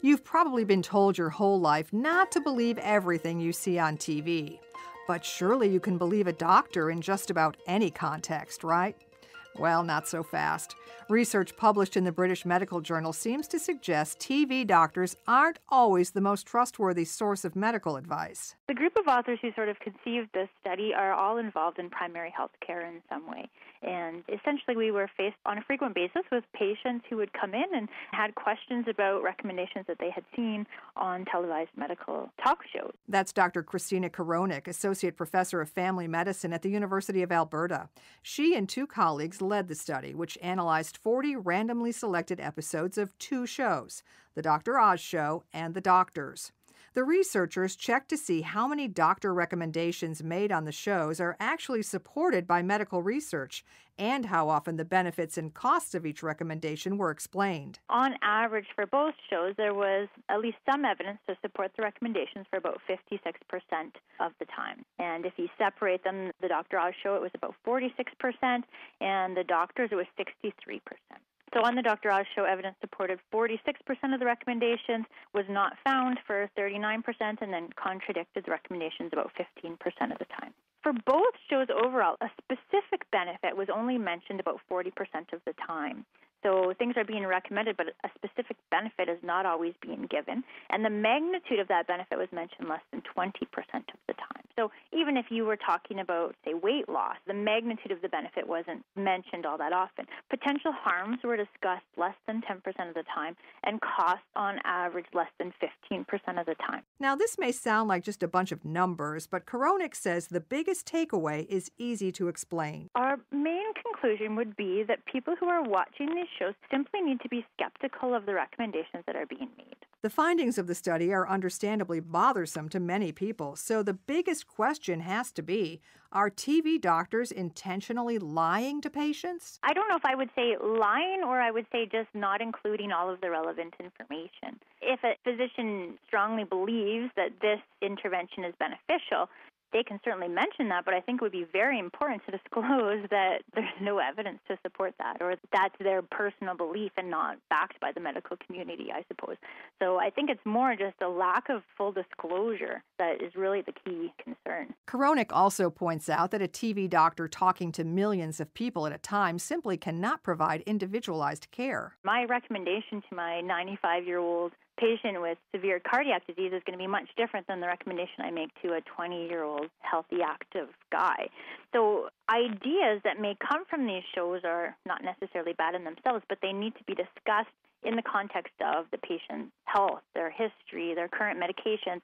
You've probably been told your whole life not to believe everything you see on TV. But surely you can believe a doctor in just about any context, right? Well, not so fast. Research published in the British Medical Journal seems to suggest TV doctors aren't always the most trustworthy source of medical advice. The group of authors who sort of conceived this study are all involved in primary health care in some way. And essentially we were faced on a frequent basis with patients who would come in and had questions about recommendations that they had seen on televised medical talk shows. That's Dr. Christina Koronic, Associate Professor of Family Medicine at the University of Alberta. She and two colleagues led the study, which analyzed 40 randomly selected episodes of two shows, The Dr. Oz Show and The Doctors. The researchers checked to see how many doctor recommendations made on the shows are actually supported by medical research and how often the benefits and costs of each recommendation were explained. On average, for both shows, there was at least some evidence to support the recommendations for about 56% of the time. And if you separate them, the Dr. Oz Show, it was about 46%, and the Doctors, it was 63%. So on the Dr. Oz Show, evidence supported 46% of the recommendations, was not found for 39%, and then contradicted the recommendations about 15% of the time. For both shows overall, a specific benefit was only mentioned about 40% of the time. So things are being recommended, but a specific benefit is not always being given. And the magnitude of that benefit was mentioned less than 20% of the time. So even if you were talking about, say, weight loss, the magnitude of the benefit wasn't mentioned all that often. Potential harms were discussed less than 10% of the time, and costs on average less than 15% of the time. Now, this may sound like just a bunch of numbers, but Koronic says the biggest takeaway is easy to explain. Our main conclusion would be that people who are watching these shows simply need to be skeptical of the recommendations that are being made. The findings of the study are understandably bothersome to many people, so the biggest question has to be, are TV doctors intentionally lying to patients? I don't know if I would say lying, or I would say just not including all of the relevant information. If a physician strongly believes that this intervention is beneficial, they can certainly mention that, but I think it would be very important to disclose that there's no evidence to support that, or that's their personal belief and not backed by the medical community, I suppose. So I think it's more just a lack of full disclosure that is really the key concern. Koronic also points out that a TV doctor talking to millions of people at a time simply cannot provide individualized care. My recommendation to my 95-year-old patient with severe cardiac disease is going to be much different than the recommendation I make to a 20-year-old healthy, active guy. So ideas that may come from these shows are not necessarily bad in themselves, but they need to be discussed in the context of the patient's health, their history, their current medications,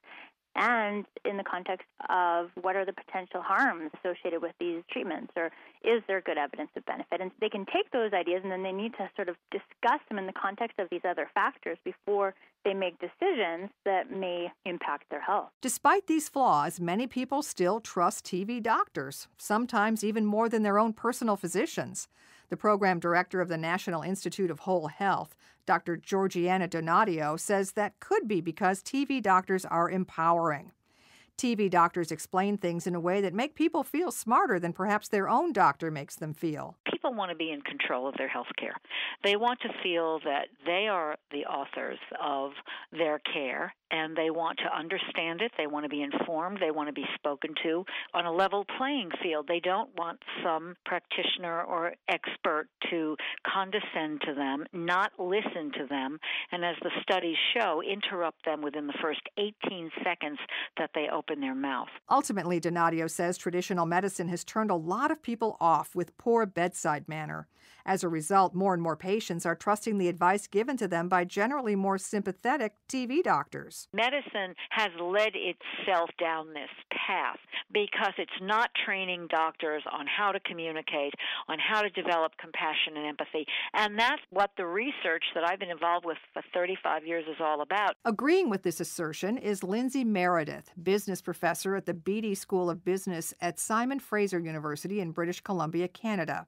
and in the context of what are the potential harms associated with these treatments, or is there good evidence of benefit? And they can take those ideas and then they need to sort of discuss them in the context of these other factors before they make decisions that may impact their health. Despite these flaws, many people still trust TV doctors, sometimes even more than their own personal physicians. The program director of the National Institute of Whole Health, Dr. Georgiana Donatio, says that could be because TV doctors are empowering. TV doctors explain things in a way that make people feel smarter than perhaps their own doctor makes them feel. People want to be in control of their health care. They want to feel that they are the authors of their care, and they want to understand it. They want to be informed. They want to be spoken to on a level playing field. They don't want some practitioner or expert to condescend to them, not listen to them, and as the studies show, interrupt them within the first 18 seconds that they open their mouth. Ultimately, Donatio says traditional medicine has turned a lot of people off with poor bedside manner. As a result, more and more patients are trusting the advice given to them by generally more sympathetic TV doctors. Medicine has led itself down this path because it's not training doctors on how to communicate, on how to develop compassion and empathy. And that's what the research that I've been involved with for 35 years is all about. Agreeing with this assertion is Lindsay Meredith, business professor at the Beatty School of Business at Simon Fraser University in British Columbia, Canada.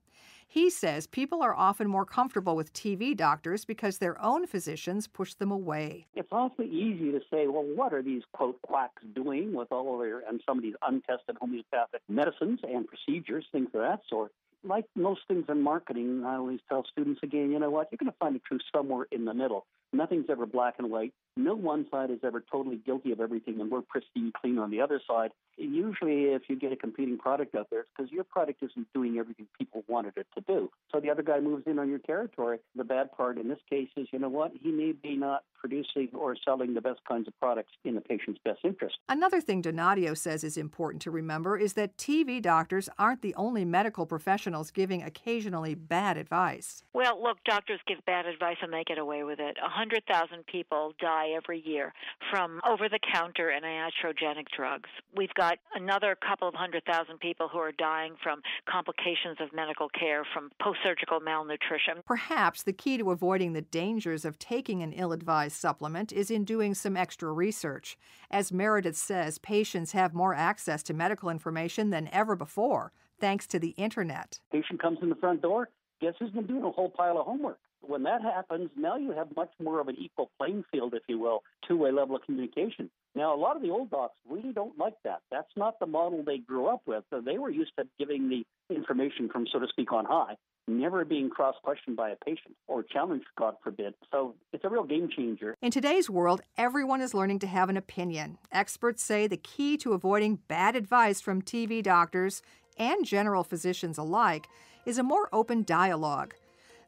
He says people are often more comfortable with TV doctors because their own physicians push them away. It's awfully easy to say, well, what are these, quote, quacks doing with all of their, and some of these untested homeopathic medicines and procedures, things of that sort. Like most things in marketing, I always tell students again, you know what, you're going to find the truth somewhere in the middle. Nothing's ever black and white. No one side is ever totally guilty of everything and we're pristine clean on the other side. Usually if you get a competing product out there, it's because your product isn't doing everything people wanted it to do. So the other guy moves in on your territory. The bad part in this case is, you know what, he may be not producing or selling the best kinds of products in the patient's best interest. Another thing Donadio says is important to remember is that TV doctors aren't the only medical professionals giving occasionally bad advice. Well, look, doctors give bad advice and they get away with it. 100,000 people die every year from over-the-counter and iatrogenic drugs. We've got another couple of 100,000 people who are dying from complications of medical care, from post-surgical malnutrition. Perhaps the key to avoiding the dangers of taking an ill-advised supplement is in doing some extra research. As Meredith says, patients have more access to medical information than ever before, thanks to the internet. Patient comes in the front door, guess who's been doing a whole pile of homework? When that happens, now you have much more of an equal playing field, if you will, two-way level of communication. Now, a lot of the old docs really don't like that. That's not the model they grew up with. So they were used to giving the information from, so to speak, on high, never being cross-questioned by a patient or challenged, God forbid. So it's a real game changer. In today's world, everyone is learning to have an opinion. Experts say the key to avoiding bad advice from TV doctors and general physicians alike is a more open dialogue.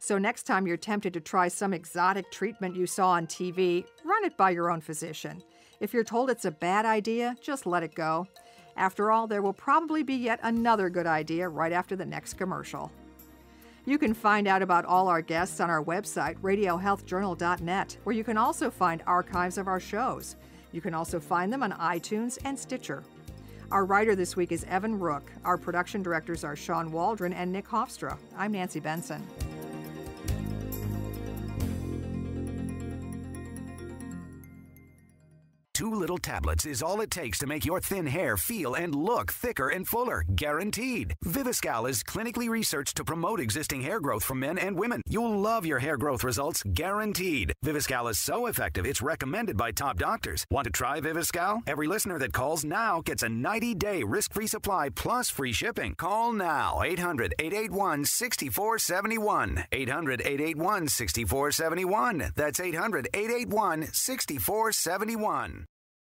So next time you're tempted to try some exotic treatment you saw on TV, run it by your own physician. If you're told it's a bad idea, just let it go. After all, there will probably be yet another good idea right after the next commercial. You can find out about all our guests on our website, radiohealthjournal.net, where you can also find archives of our shows. You can also find them on iTunes and Stitcher. Our writer this week is Evan Rook. Our production directors are Sean Waldron and Nick Hofstra. I'm Nancy Benson. 2 little tablets is all it takes to make your thin hair feel and look thicker and fuller, guaranteed. Viviscal is clinically researched to promote existing hair growth from men and women. You'll love your hair growth results, guaranteed. Viviscal is so effective, it's recommended by top doctors. Want to try Viviscal? Every listener that calls now gets a 90-day risk-free supply plus free shipping. Call now, 800-881-6471. 800-881-6471. That's 800-881-6471.